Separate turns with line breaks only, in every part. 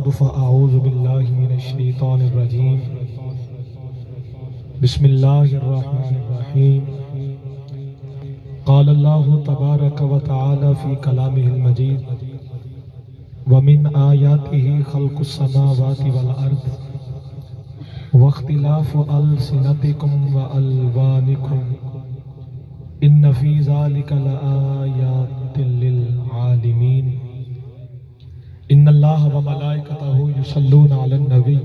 بعد فأعوذ بالله من الشيطان الرجيم بسم الله الرحمن الرحيم قال الله تبارك وتعالى في كلامه المجيد ومن آياته خلق السماوات والأرض واختلاف ألسنتكم وألوانكم إن في ذلك لآيات للعالمين ان اللہ وملائکتہ یصلون علی النبی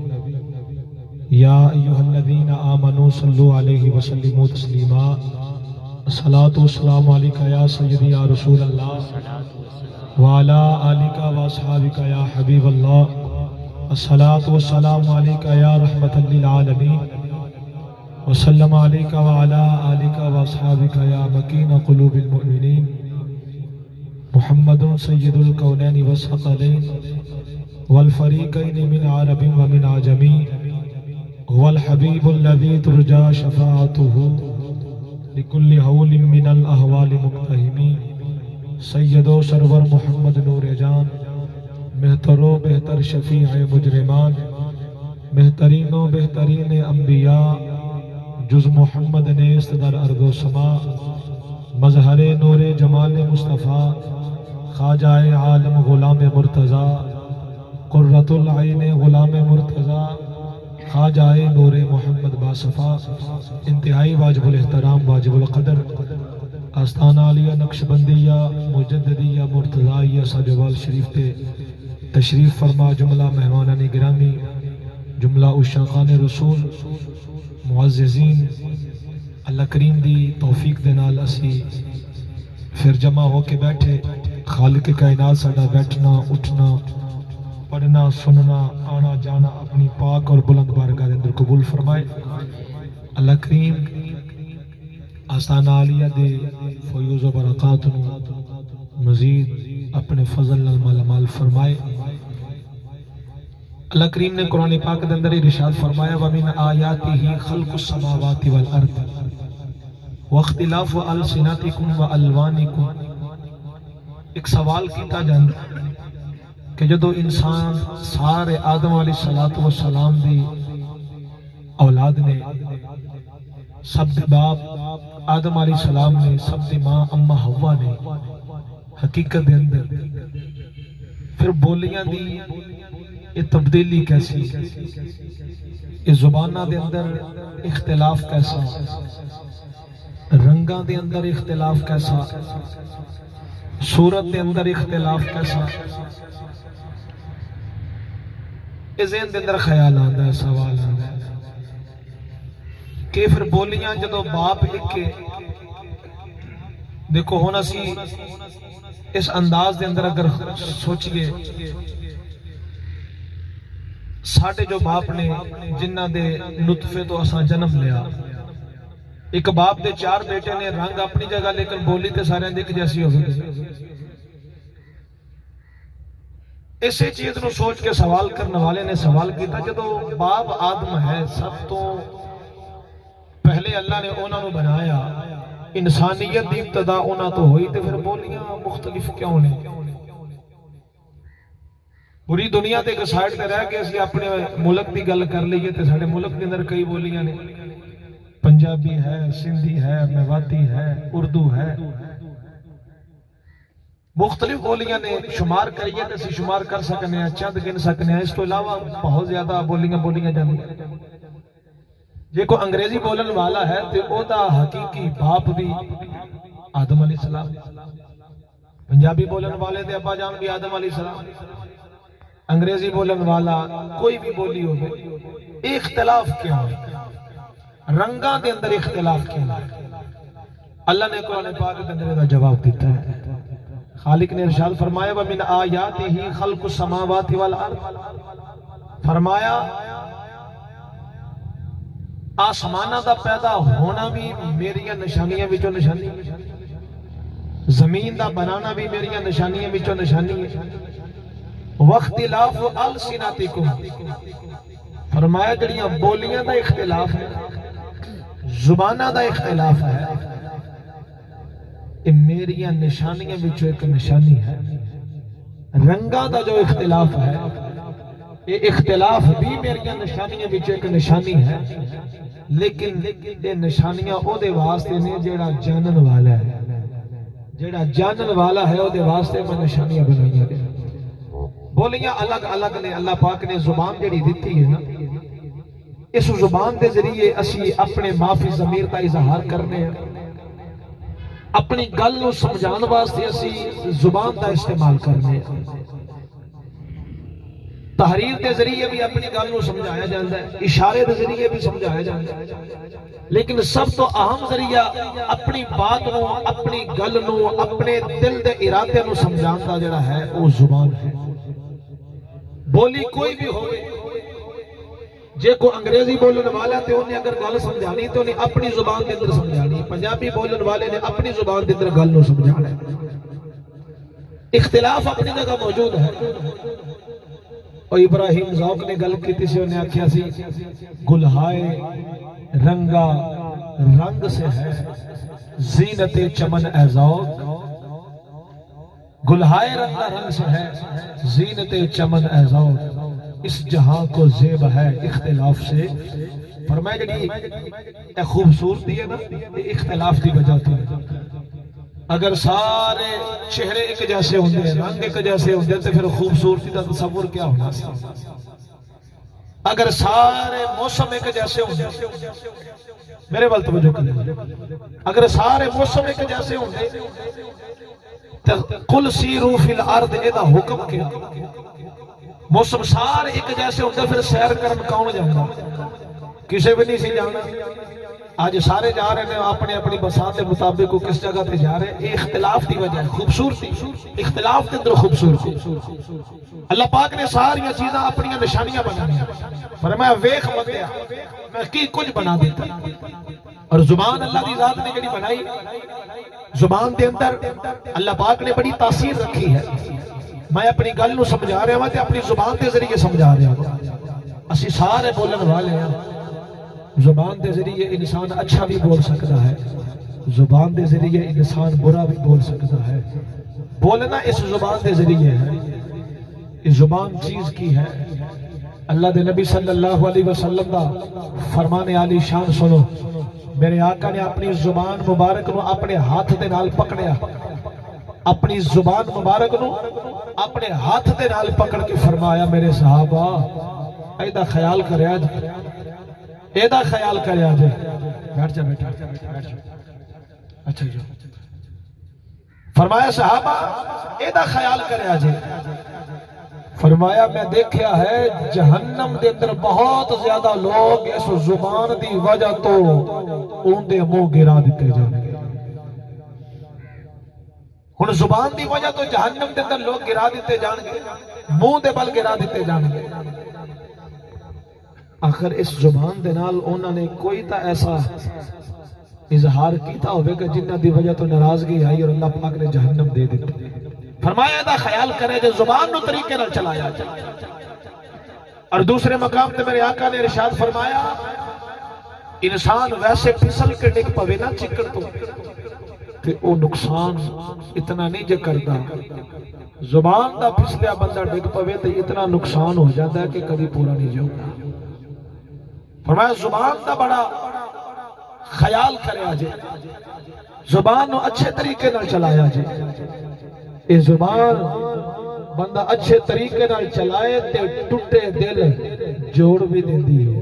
یا ایہا الذین آمنوا صلوا علیہ وسلموا تسلیما الصلاۃ والسلام علیکہ یا سیدی یا رسول اللہ وعلی آلک واصحابک یا حبیب اللہ الصلاۃ والسلام علیکہ یا رحمۃ للعالمین وسلم علیکہ وعلی آلک واصحابک یا مکین قلوب المؤمنین محمد سید الکونین والثقلین والفریقین من عرب ومن عجم هو الحبیب الذی ترجى شفاعته لكل حول من الاحوال مقتحم سید و سرور محمد نور جان بہتر و بہتر شفیع مجرمان بہترین و بہترین انبیاء جز محمد نیست در ارض و سما مظہر نور جمال مصطفیٰ خواجہ عالم غلام مرتضی قرۃ العین غلام مرتضی خواجہ نور محمد باصفا انتہائی واجب الاحترام واجب القدر آستانہ علیہ نقشبندیہ مجددیہ مرتضیہ ساجوال شریف تے تشریف فرما جملہ مہمانان گرامی جملہ عشاقان رسول معززین اللہ کریم دی توفیق دے نال اسی پھر جمع ہو کے بیٹھے خالق کائنات ساڈا بیٹھنا اٹھنا پڑھنا سننا آنا جانا اپنی پاک اور بلند بارگاہ دے اندر قبول فرمائے اللہ کریم آستانہ عالیہ دے فیوز و برکات نو مزید اپنے فضل نال مالا مال فرمائے اللہ کریم نے قرآن پاک دے اندر ارشاد فرمایا وَمِنْ آیَاتِهِ خَلْقُ السَّمَاوَاتِ وَالْأَرْضِ وَاخْتِلَافُ أَلْسِنَتِكُمْ وَأَلْوَانِكُمْ ایک سوال کیتا جاندہ کہ جدو انسان سارے آدم علیہ السلام دی اولاد نے سب دے باپ آدم علیہ السلام نے سب دے ماں اماں حوا نے حقیقت دے اندر پھر بولیاں دی یہ تبدیلی کیسی یہ زبانہ دے اندر اختلاف کیسا رنگاں دے اندر اختلاف کیسا صورت دے اندر اختلاف کیسا اس ذہن دے اندر خیال آندا ہے سوال آندا ہے کہ پھر بولیاں جدو باپ لکھے دیکھو ہونا سی اس انداز دے اندر اگر سوچئے ساڑھے جو باپ نے جنہ دے نطفے تو اساں جنم لیا ایک باپ دے 4 بیٹے نے رنگ اپنی جگہ لیکن بولی تے سارے دیکھ جیسی ہو گئی اسی چیز نو سوچ کے سوال کرنے والے نے سوال کیتا جدو باپ آدم ہے سب تو پہلے اللہ نے انہوں نے بنایا انسانیت دی ابتدا انہوں تو ہوئی تے پھر بولیاں مختلف کیوں نے پوری دنیا تے ایک سائیڈ تے رہ کے اسی اپنے ملک دی گل کر لئیے تے ساڑھے ملک کے اندر کئی بولیاں نے پنجابی ہے سندھی ہے میواتی ہے اردو ہے مختلف بولیاں نے شمار کریے تے اسی شمار کر سکنے ہیں چند گن سکنے ہیں اس تو علاوہ بہت زیادہ بولیاں جاندی ہیں جے کو انگریزی بولن والا ہے تے او دا حقیقی باپ بھی آدم علیہ السلام پنجابی بولن والے دے ابا جان بھی آدم علیہ السلام انگریزی بولن والا کوئی بھی بولی ہو گئے اختلاف کیوں ہے رنگاں دے اندر اختلاف کیوں ہے اللہ نے قرآن پاک دے اندر دا جواب دیتا ہے خالق نے ارشاد فرمایا وَمِنْ آیَاتِهِ خَلْقُ السَّمَاوَاتِ وَالْأَرْضِ فرمایا آسمانہ دا پیدا ہونا بھی میریاں نشانیاں وچوں نشانی زمین دا بنانا بھی میریاں نشانیاں وچوں نشانی ہے وَاخْتِلَافُ أَلْسِنَتِكُمْ فرمایا جڑیاں بولیاں دا اختلاف ہے زبانہ دا اختلاف ہے یہ میریاں نشانیاں وچوں ایک نشانی ہے رنگاں دا جو اختلاف ہے یہ اختلاف بھی میری نشانیاں وچ ایک نشانی ہے، لیکن یہ نشانیاں او دے واسطے نے جیڑا جانن والا ہے، جیڑا جانن والا ہے او دے واسطے میں نشانیاں بنائیاں نے۔ بولیاں الگ الگ نے، اللہ پاک نے زبان جڑی دیتی ہے نا، اس زبان دے ذریعے اسی اپنے معافی ضمیر کا اظہار کرنے ہیں، اپنی گل نو سمجھان واسطے اسی زبان کا استعمال کرنے ہیں۔ تحریر دے ذریعے بھی اپنی گل نو سمجھایا جاتا ہے، اشارے دے ذریعے بھی سمجھایا جاتا ہے، لیکن سب تو اہم ذریعہ اپنی بات نو، اپنی گل نو، اپنے دل دے ارادے نو سمجھان دا جڑا ہے وہ زبان ہے۔ بولی کوئی بھی ہوئے، جے کو انگریزی بولن والا تے انہیں اگر گل سمجھانی تو انہیں اپنی زبان دے اندر سمجھانی، پنجابی بولن والے نے اپنی زبان دے اندر گل نو سمجھانا ہے۔ اختلاف اپنی جگہ موجود ہے۔ اور ابراہیم ذوق نے گل کی سی، انہیں آکھیا سی گلہائے رنگا رنگ سے ہے زینت چمن اے ذوق، گلہائے رنگا رنگ سے ہے زینت چمن اے ذوق، اس جہاں کو زیب ہے اختلاف سے۔ فرمایا جڑی اے خوبصورتی ہے نا، یہ اختلاف دی وجہ تو ہے۔ اگر سارے چہرے ایک جیسے ہوندے ہیں، رنگ ایک جیسے ہوندے تو پھر خوبصورتی کا تصور کیا ہونا سی؟ اگر سارے موسم ایک جیسے ہوندے، میرے وال توجہ کریں، اگر سارے موسم ایک جیسے ہوندے تو قل سیروا فی الارض ادا حکم کیا؟ موسم سارے ایک جیسے ہوندے پھر سیر کرن کون جاندا؟ کسے بھی نہیں سی جانا۔ آج سارے جا رہے ہیں اپنے اپنی بساط کے مطابق، کس جگہ تے جا رہے ہیں، یہ اختلاف کی وجہ ہے۔ خوبصورتی اختلاف کے اندر خوبصورتی، اللہ پاک نے ساری چیزیں اپنی نشانیاں بنائی، فرمایا ویکھ بندیا میں کی کچھ بنا دیتا۔ اور زبان اللہ دی ذات نے جڑی بنائی، زبان دے اندر اللہ پاک نے بڑی تاثیر رکھی ہے۔ میں اپنی گل نو سمجھا رہا ہوں تے اپنی زبان دے ذریعے سمجھا رہا ہوں۔ اسی سارے بولن والے ہیں، زبان دے ذریعے انسان اچھا بھی بول سکتا ہے، زبان دے ذریعے انسان برا بھی بول سکتا ہے۔ بولنا اس زبان دے ذریعے ہے۔ اس زبان چیز کی ہے، اللہ دے نبی صلی اللہ علیہ وسلم دا فرمان عالی شان سنو۔ میرے آقا نے اپنی زبان مبارک نو اپنے ہاتھ دے نال پکڑیا، اپنی زبان مبارک نو اپنے ہاتھ دے نال پکڑ کے فرمایا میرے صحابہ ایدہ خیال کریا جائے، ایدہ خیال کریا جائے، بیٹھ جا بیٹھ جا، اچھا جو فرمایا صحابہ ایدہ خیال کریا جائے۔ فرمایا میں دیکھیا ہے جہنم دے اندر بہت زیادہ لوگ اس زبان دی وجہ تو ان دے منہ گرا دیتے جانے گے۔ ہن زبان دی وجہ تو جہنم دے اندر لوگ گرا دیتے جان گے، منہ دے بل گرا دیتے جان گے۔ آخر اس زبان دے نال انہوں نے کوئی تا ایسا اظہار کیتا ہوئے کہ جنہ دی وجہ تو ناراضگی آئی اور اللہ پاک نے جہنم دے دیتے۔ فرمایا دا خیال کرے جو زبان نو طریقے نال چلایا جائے۔ اور دوسرے مقام تے میرے آقا نے ارشاد فرمایا انسان ویسے پھسل کے ڈگ پوے نا چکر تو کہ وہ نقصان اتنا نہیں جے کردا، زبان دا پھسلیا بندہ ڈگ پوے تو اتنا نقصان ہو جاتا ہے کہ کبھی پورا نہیں جاؤگا۔ فرمایا زبان دا بڑا خیال کریا جائے، زبان نو اچھے طریقے نال چلایا جائے۔ یہ زبان بندہ اچھے طریقے نال چلائے تے ٹوٹے دل جوڑ بھی دیندی ہے،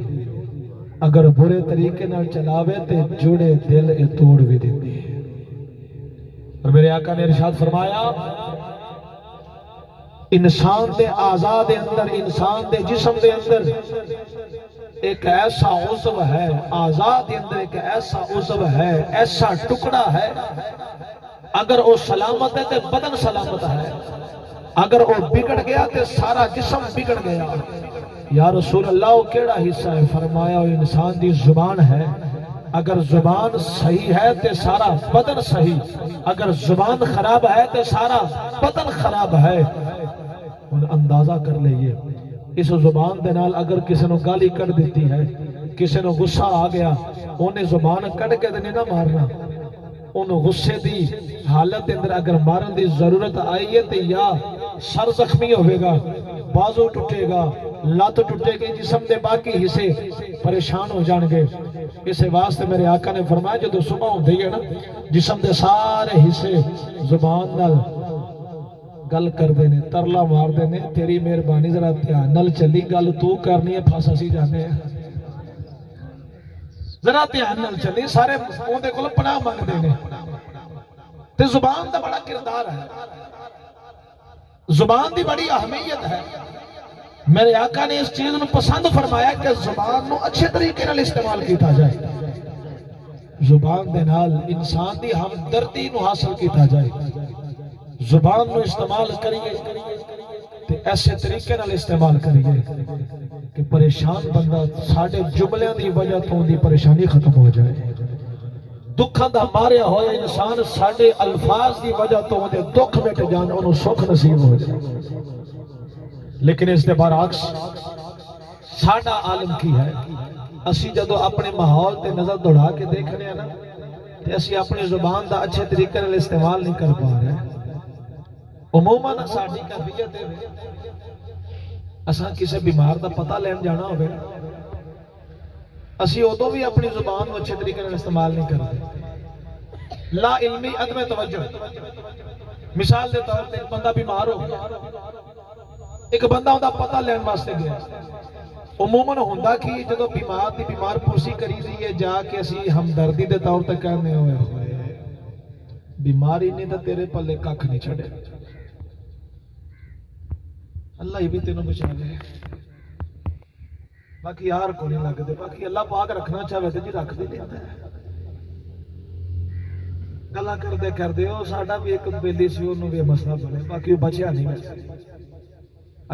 اگر برے طریقے نال چلاوے تے جوڑے دل یہ توڑ بھی دیندی ہے۔ اور میرے آقا نے ارشاد فرمایا انسان دے اعضاء دے اندر، انسان دے جسم دے اندر ایک ایسا عضو ہے، اعضاء دے اندر ایک ایسا عضو ہے، ایسا ٹکڑا ہے، اگر وہ سلامت ہے تو بدن سلامت ہے، اگر وہ بگڑ گیا تو سارا جسم بگڑ گیا۔ یا رسول اللہ وہ کیڑا حصہ ہے؟ فرمایا وہ انسان دی زبان ہے، اگر زبان صحیح ہے تو سارا بدن صحیح، اگر زبان خراب ہے تو سارا بدن خراب ہے۔ اندازہ کر لئیے اس زبان دے نال اگر کسی نے گالی کر دیتی ہے، کسی نے غصہ آ گیا، انہیں زبان کٹ کے نہیں نہ مارنا، ان غصے دی حالت اندر اگر مارن دی ضرورت آئی ہے تو یا سر زخمی ہوئے گا، بازو ٹوٹے گا، لت ٹوٹے گی جسم دے باقی حصے پریشان ہو جان گے. اس واسطے میرے آقا نے فرمایا جدو صبح ہوندی ہے نا جسم دے سارے حصے زبان نال گل کردے نے ترلا مار دے نے تیری مہربانی ذرا دھیان نال چلی گل تو کرنی ہے پھس اسی جانے ہیں ذرا دھیان نال چلی سارے اون دے کول پناہ منگدے نے. تے زبان دا بڑا کردار ہے زبان دی بڑی اہمیت ہے. میرے آقا نے اس چیز نو پسند فرمایا کہ زبان نو اچھے طریقے نال استعمال کیتا جائے. زبان دے نال انسان دی ہمدردی نو حاصل کیتا جائے. زبان نو استعمال کریے تے ایسے طریقے نال استعمال کریے کہ پریشان بندہ ساڑھے جملیاں دی وجہ تو دی پریشانی ختم ہو جائے. دکھاں دا ماریا ہوئے انسان ساڑھے الفاظ دی وجہ تو دے دکھ مٹ جان انہوں سکھ نصیب ہو جائے. لیکن اس دے برعکس ساڑھا عالم کی ہے اسی جدو اپنے ماحول تے نظر دوڑا کے دیکھنے ہیں نا تے اسی اپنی زبان دا اچھے طریقے نال استعمال نہیں کر پا رہے. عموماً ساڑھی کیفیت ہے اساں کسی بیمار دا پتہ لین جانا ہوئے اسی ادو بھی اپنی زبان کو اچھے طریقے نال استعمال نہیں کرتے. لا علمی عدم توجہ. مثال دے طور پہ ایک بندہ بیمار ہو گیا ایک بندہ ہوتا پتہ لین واسطے گیا. عموماً ہوندہ کی جدو بیمار دی بیمار پرسی کری دیئے جا کے اسی ہمدردی دے طور تک کہنے ہوئے بیماری نہیں تا تیرے پلے ککھ نہیں چھڑے اللہ ہی بھی تینوں بچا لے باقی یار کو نہیں لگ دے باقی اللہ پاک رکھنا چاہے تو جی رکھ بھی دیتا ہے. گلا کر دے ہو ساڑھا بھی ایک بیلی سی انہوں بھی مسئلہ بنے باقی وہ بچیا نہیں ہے.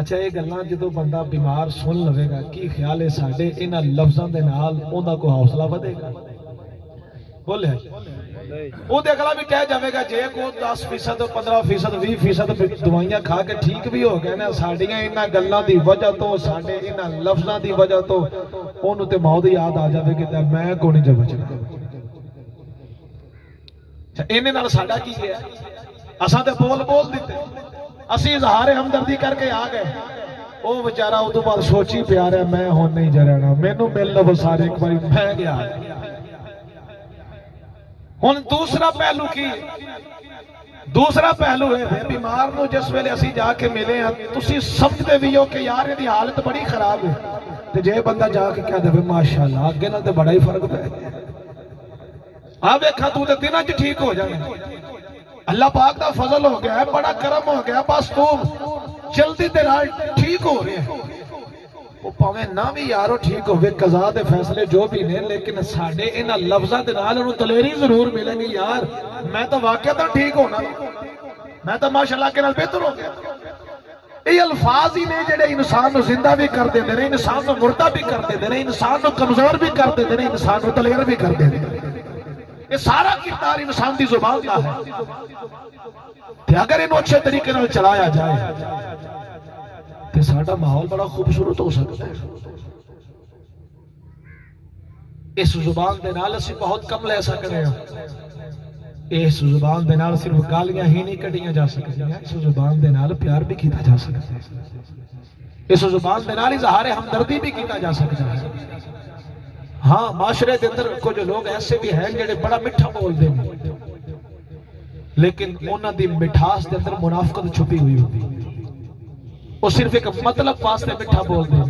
اچھا یہ گلاں جدو بندہ بیمار سن لوے گا کی خیال ہے ساڑھے انہاں لفظاں دے نال اوندہ کو حوصلہ بدے گا بولے وہ دے اگلا بھی کہہ جاوے گا جے کو 10% 15% 20% دوائیاں کھا کے ٹھیک بھی ہو گئے نا ساڑھیاں انہاں گلاں دی وجہ تو ساڑھے انہاں لفظاں دی وجہ تو انہوں تے موت یاد آ جاوے کہ میں کو نہیں جو بچنا. انہیں نال ساڑھا کی ہے اساں تے بول دیتے اسی اظہار ہمدردی کر کے آ گئے وہ بیچارہ ادو بعد سوچی پیا رہا میں ہون نہیں جا رہنا مینوں مل لو سارے ایک باری میں گیا. ہن دوسرا پہلو ہے بیمار نو جس ویلے اسی جا کے ملے ہیں تسی سمجھدے بھی ہو کہ یار دی حالت بڑی خراب ہے تے جے بندہ جا کے کہہ دے ماشاءاللہ اگے نال تے بڑا ہی فرق پے آ ویکھا تو تے دناں وچ ٹھیک ہو جانا. اللہ پاک دا فضل ہو گیا ہے بڑا کرم ہو گیا بس تو جلدی دے نال ٹھیک ہو رہے ہیں. وہ پاویں نہ بھی یارو ٹھیک ہوئے قضا دے فیصلے جو بھی نے لیکن ساڑھے انہاں لفظاں دے نال انہوں دلیری ضرور ملے گی یار میں تو واقعہ ٹھیک ہونا میں تو ماشاءاللہ کے نال بہتر ہو گیا. یہ الفاظ ہی نے جڑے انسان کو زندہ بھی کر دیندے نے انسان کو مردہ بھی کر دیندے نے انسان کو کمزور بھی کر دیندے نے انسان کو دلیر بھی کر دیندے نے. یہ سارا کردار انسان دی زبان کا ہے کہ اگر انہوں اچھے طریقے نال چلایا جائے تو ساڑھا ماحول بڑا خوبصورت ہو سکتا ہے. اس زبان دے نال اسی بہت کم لے سکتے ہیں. اس زبان دے نال صرف گالیاں ہی نہیں کٹیاں جا سکتی ہیں اس زبان دے نال پیار بھی کیتا جا سکتا ہے. اس زبان دے نال اظہار ہمدردی بھی کیتا جا سکتا ہے. ہاں معاشرے دے اندر کچھ لوگ ایسے بھی ہیں جڑے بڑا میٹھا بول دے لیکن انہاں دی مٹھاس دے اندر منافقت چھپی ہوئی ہوتی وہ صرف ایک مطلب واسطے میٹھا بول دے.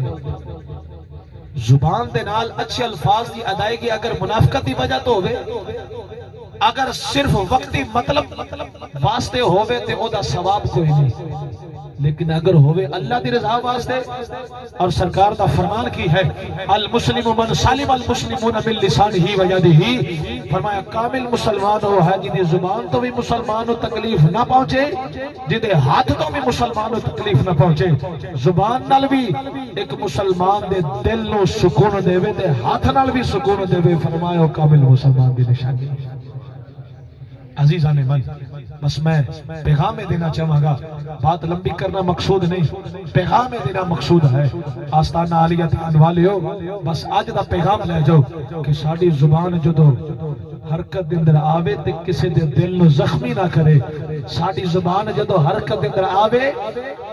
زبان دے نال اچھے الفاظ دی ادائیگی اگر منافقت دی وجہ تو ہوئے اگر صرف وقتی مطلب واسطے ہوئے تے او دا ثواب کوئی نہیں لیکن اگر ہوئے اللہ دی رضا واسطے اور سرکار دا فرمان کی ہے المسلم من سالم المسلمون من لسانہ و یدہ فرمایا کامل مسلمان وہ ہے جنہیں زبان تو بھی مسلمان تکلیف نہ پہنچے جنہیں ہاتھ تو بھی مسلمان تکلیف نہ پہنچے. زبان نال بھی ایک مسلمان دے دل نو سکون دے وے تے ہاتھ نال بھی سکون دے وے فرمایا کامل مسلمان دی نشانی. عزیزان من بس میں پیغام دینا چاہوں گا بات لمبی کرنا مقصود نہیں پیغام دینا مقصود ہے. آستانہ عالیہ دین والیو بس آج دا پیغام لے جاؤ کہ ساڑی زبان جدو حرکت دے اندر آوے تے کسی دے دل نو زخمی نہ کرے ساڈی زبان جدو حرکت دے اندر آوے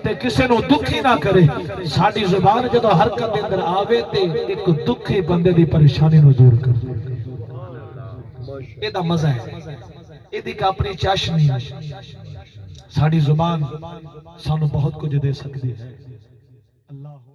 تے کسے نو دکھی نہ کرے ساڈی زبان جدو حرکت دے اندر آوے تے ایک دکھی بندے دی پریشانی نو دور کر اے دا مزہ ہے اے دی کا اپنی چاشنی ساڈی زبان سانو بہت کچھ دے سکتی ہے اللہ